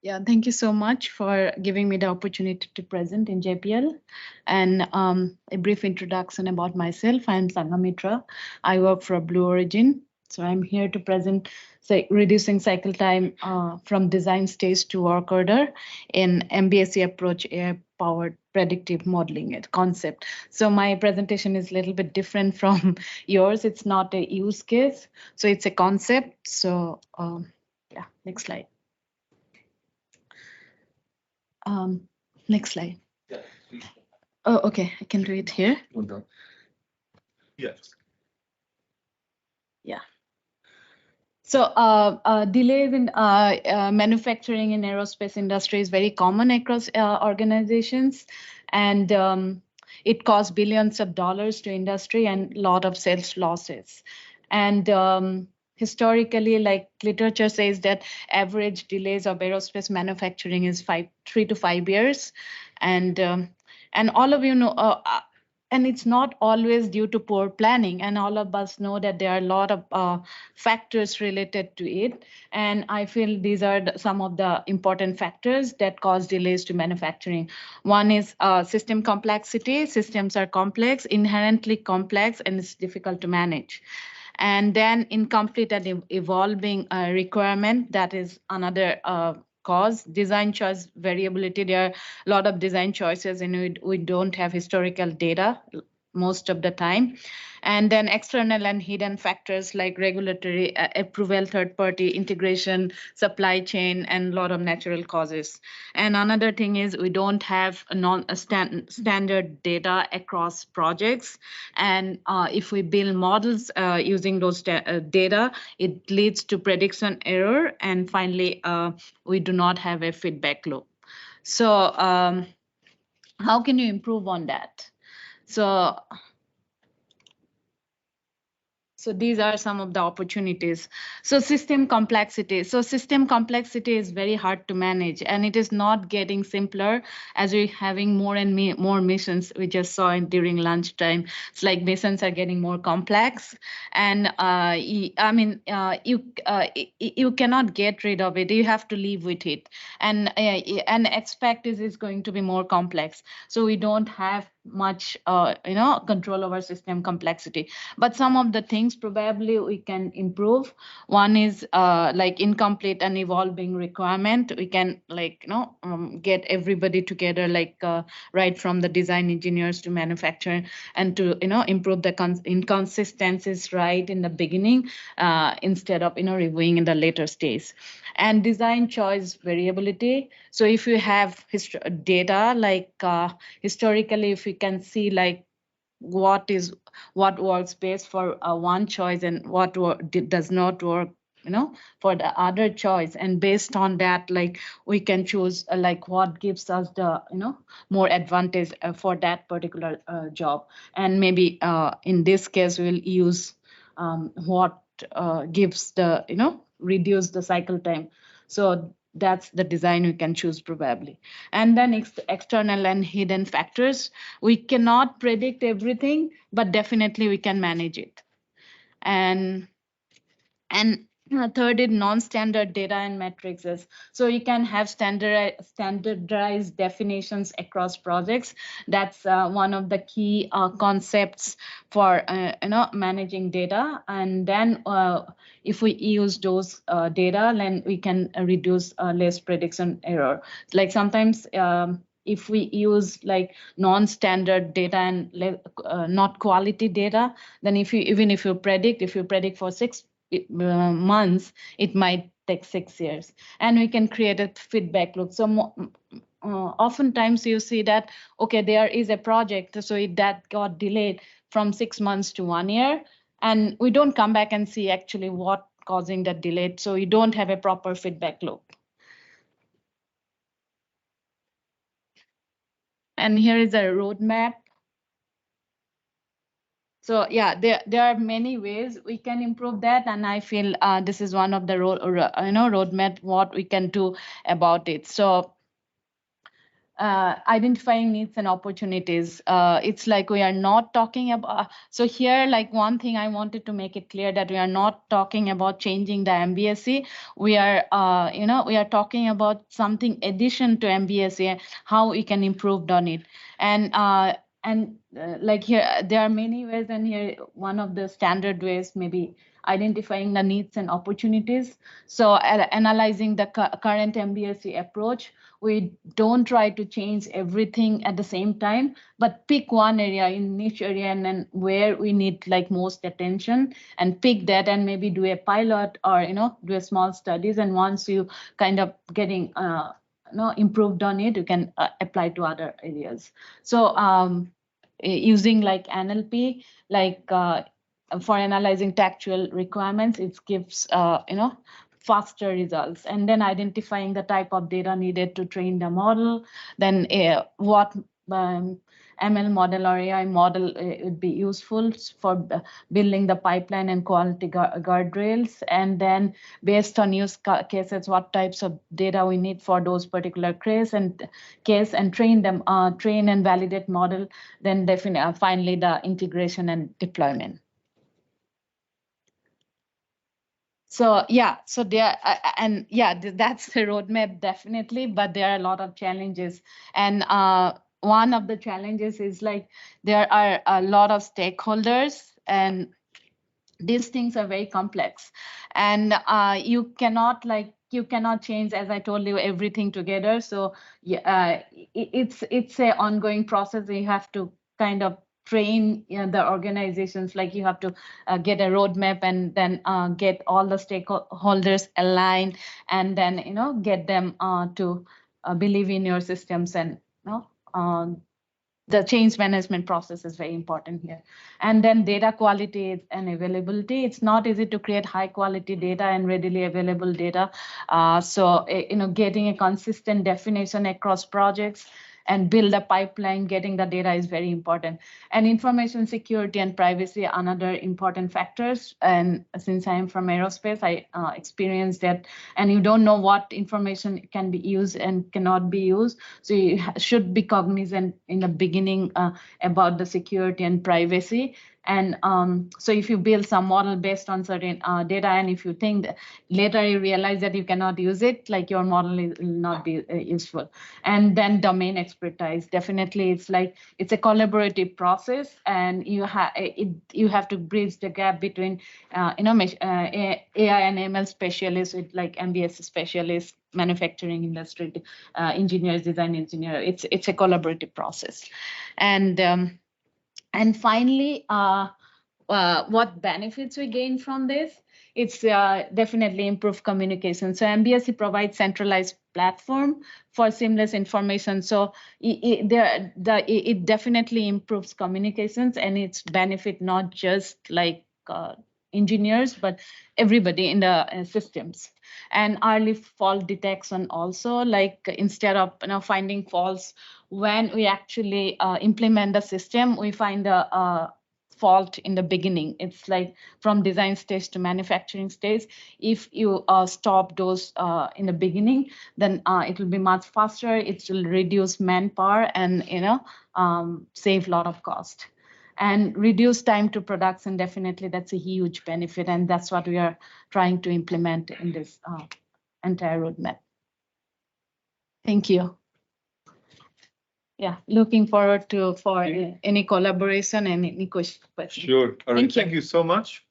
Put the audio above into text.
Yeah, thank you so much for giving me the opportunity to present in JPL. And a brief introduction about myself. I'm Sanghamitra. I work for Blue Origin. So I'm here to present reducing cycle time from design stage to work order in MBSE approach AI-powered predictive modeling concept. So my presentation is a little bit different from yours. It's not a use case, so it's a concept. So yeah, next slide. Um, Next slide. Yeah, please. Oh, okay. I can do it here. Hold on. Yes. Yeah. So delays in manufacturing in aerospace industry is very common across organizations, and it costs billions of dollars to industry and a lot of sales losses. And historically, like literature says that average delays of aerospace manufacturing is 3 to 5 years, and and all of you know. And it's not always due to poor planning, and all of us know that there are a lot of factors related to it, and I feel these are some of the important factors that cause delays to manufacturing. One is system complexity. Systems are complex, inherently complex, and it's difficult to manage. And then incomplete and evolving requirement, that is another cause. Design choice variability, there are a lot of design choices and we don't have historical data most of the time. And then external and hidden factors like regulatory approval, third party integration, supply chain, and a lot of natural causes. And another thing is we don't have a standard data across projects. And if we build models using those data, it leads to prediction error. And finally, we do not have a feedback loop. So how can you improve on that? So so these are some of the opportunities. So system complexity is very hard to manage, and it is not getting simpler as we're having more and more missions. We just saw it during lunchtime. It's like missions are getting more complex, and you cannot get rid of it. You have to live with it, and expect is going to be more complex. So we don't have much control over system complexity, but some of the things probably we can improve. One is like incomplete and evolving requirement. We can get everybody together, right from the design engineers to manufacturer, and to improve the inconsistencies right in the beginning, instead of reviewing in the later stage. And design choice variability. So if you have data historically, if we can see what works best for one choice and what does not work for the other choice, and based on that, we can choose what gives us the more advantage for that particular job. And maybe in this case we'll use what gives the reduce the cycle time. So that's the design we can choose probably. And then external and hidden factors. We cannot predict everything, but definitely we can manage it. And third is non-standard data and matrices. So you can have standardized definitions across projects. That's one of the key concepts for managing data. And then if we use those data, then we can reduce less prediction error. Like sometimes if we use non-standard data and not quality data, then if you predict for 6 months, it might take 6 years. And we can create a feedback loop. So oftentimes you see that, okay, there is a project, so that got delayed from 6 months to 1 year, and we don't come back and see actually what causing that delay. So you don't have a proper feedback loop. And here is a roadmap. So yeah, there are many ways we can improve that, and I feel this is one of the roadmap what we can do about it. So identifying needs and opportunities. It's like we are not talking about, so here, like one thing I wanted to make it clear that we are not talking about changing the MBSE. We are, we are talking about something addition to MBSE, how we can improve on it. And like here, there are many ways, and here one of the standard ways maybe identifying the needs and opportunities. So analyzing the current MBSE approach, we don't try to change everything at the same time, but pick one area in niche area and then where we need like most attention, and pick that and maybe do a pilot or do a small studies. And once you kind of getting improved on it, you can apply to other areas. So using like NLP, like for analyzing textual requirements, it gives faster results. And then identifying the type of data needed to train the model, then what ML model or AI model would be useful for building the pipeline and quality guardrails. And then based on use cases, what types of data we need for those particular case and train them, train and validate model. Then definitely finally the integration and deployment. So yeah, so there that's the roadmap definitely, but there are a lot of challenges. And one of the challenges is like there are a lot of stakeholders, and these things are very complex, and you cannot change, as I told you, everything together. So yeah, it's a ongoing process. You have to kind of train the organizations, like you have to get a roadmap, and then get all the stakeholders aligned, and then get them to believe in your systems. And the change management process is very important here. And then data quality and availability. It's not easy to create high quality data and readily available data. So getting a consistent definition across projects and build a pipeline, getting the data is very important. And information security and privacy are another important factors. And since I am from aerospace, I experienced that. And you don't know what information can be used and cannot be used. So you should be cognizant in the beginning about the security and privacy. And so if you build some model based on certain data, and if you think that later you realize that you cannot use it, like your model will not be useful. And then domain expertise. Definitely, it's a collaborative process, and you have to bridge the gap between AI and ML specialists with like MBSE specialists, manufacturing industry engineers, design engineer. It's a collaborative process. And finally, what benefits we gain from this? It's definitely improved communication. So MBSE provides centralized platform for seamless information. So it definitely improves communications, and it's benefit not just like engineers, but everybody in the systems. And early fault detection also, like instead of finding faults when we actually implement the system, we find a fault in the beginning. It's like from design stage to manufacturing stage. If you stop those in the beginning, then it will be much faster. It will reduce manpower and save a lot of cost. And reduce time to production, definitely that's a huge benefit, and that's what we are trying to implement in this entire roadmap. Thank you. Yeah, looking forward for any collaboration and any questions. Sure. All right. Thank you so much.